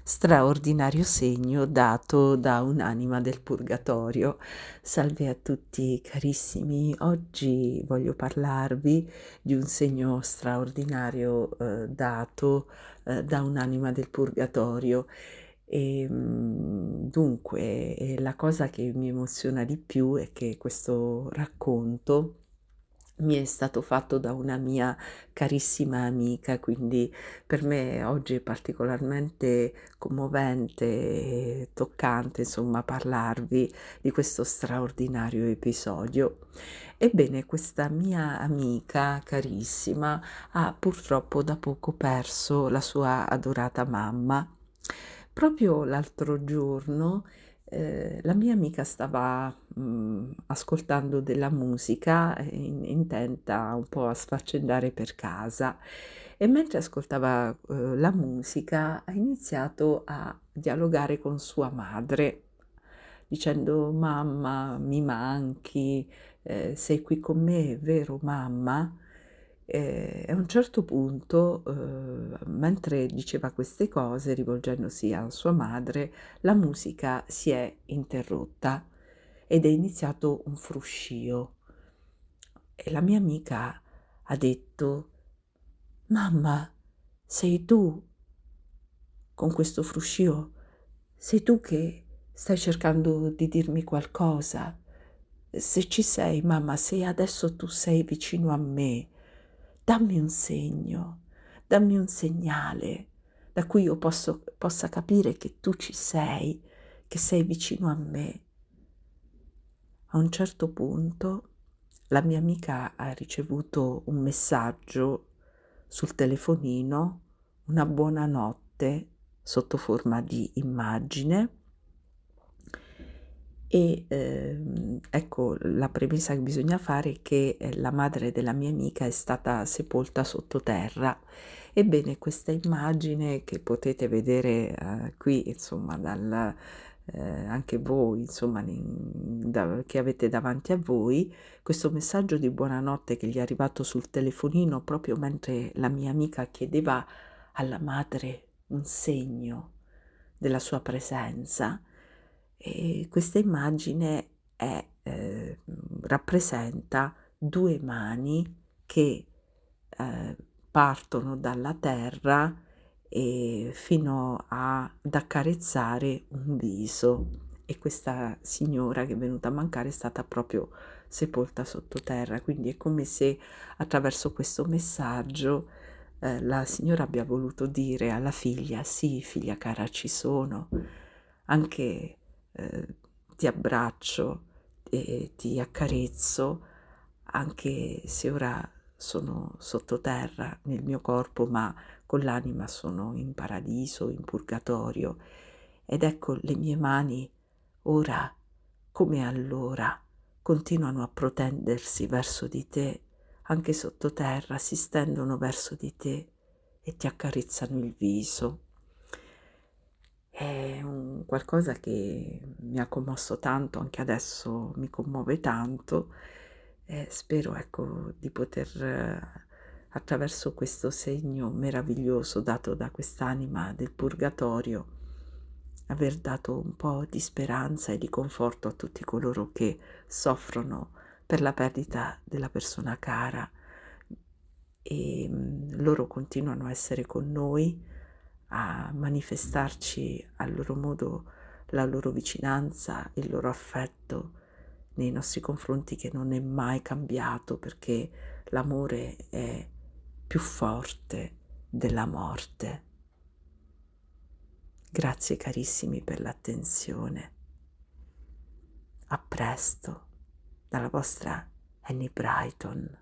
straordinario segno dato da un'anima del purgatorio. Salve a tutti carissimi, oggi voglio parlarvi di un segno straordinario dato da un'anima del purgatorio. Dunque, la cosa che mi emoziona di più è che questo racconto mi è stato fatto da una mia carissima amica, quindi per me oggi è particolarmente commovente e toccante, insomma, parlarvi di questo straordinario episodio. Ebbene, questa mia amica carissima ha purtroppo da poco perso la sua adorata mamma. Proprio l'altro giorno la mia amica stava, ascoltando della musica, intenta un po' a sfaccendare per casa e mentre ascoltava, la musica ha iniziato a dialogare con sua madre dicendo: "Mamma, mi manchi, sei qui con me, vero mamma?" A un certo punto, mentre diceva queste cose rivolgendosi a sua madre, la musica si è interrotta ed è iniziato un fruscio e la mia amica ha detto: "Mamma, sei tu con questo fruscio? Sei tu che stai cercando di dirmi qualcosa? Se ci sei, mamma, se adesso tu sei vicino a me, dammi un segno, dammi un segnale da cui io possa capire che tu ci sei, che sei vicino a me." A un certo punto la mia amica ha ricevuto un messaggio sul telefonino, una buonanotte sotto forma di immagine e, ecco, la premessa che bisogna fare è che, la madre della mia amica è stata sepolta sottoterra. Ebbene, questa immagine che potete vedere, qui insomma dal anche voi insomma che avete davanti a voi, questo messaggio di buonanotte che gli è arrivato sul telefonino proprio mentre la mia amica chiedeva alla madre un segno della sua presenza. E questa immagine rappresenta 2 mani che, ehm, partono dalla terra, fino ad accarezzare un viso e questa signora che è venuta a mancare è stata proprio sepolta sottoterra. Quindi è come se attraverso questo messaggio, la signora abbia voluto dire alla figlia: "Sì, figlia cara, ci sono, anche ehm, ti abbraccio e ti accarezzo, anche se ora sono sottoterra nel mio corpo, ma con l'anima sono in paradiso, in purgatorio. Ed ecco le mie mani ora, come allora, continuano a protendersi verso di te, anche sottoterra si stendono verso di te e ti accarezzano il viso." È un qualcosa che mi ha commosso tanto, anche adesso mi commuove tanto e spero, ecco, di poter, attraverso questo segno meraviglioso dato da quest'anima del purgatorio, aver dato un po' di speranza e di conforto a tutti coloro che soffrono per la perdita della persona cara. Loro continuano a essere con noi, a manifestarci a loro modo la loro vicinanza, il loro affetto nei nostri confronti che non è mai cambiato perché l'amore è più forte della morte. Grazie carissimi per l'attenzione. A presto dalla vostra Annie Brighton.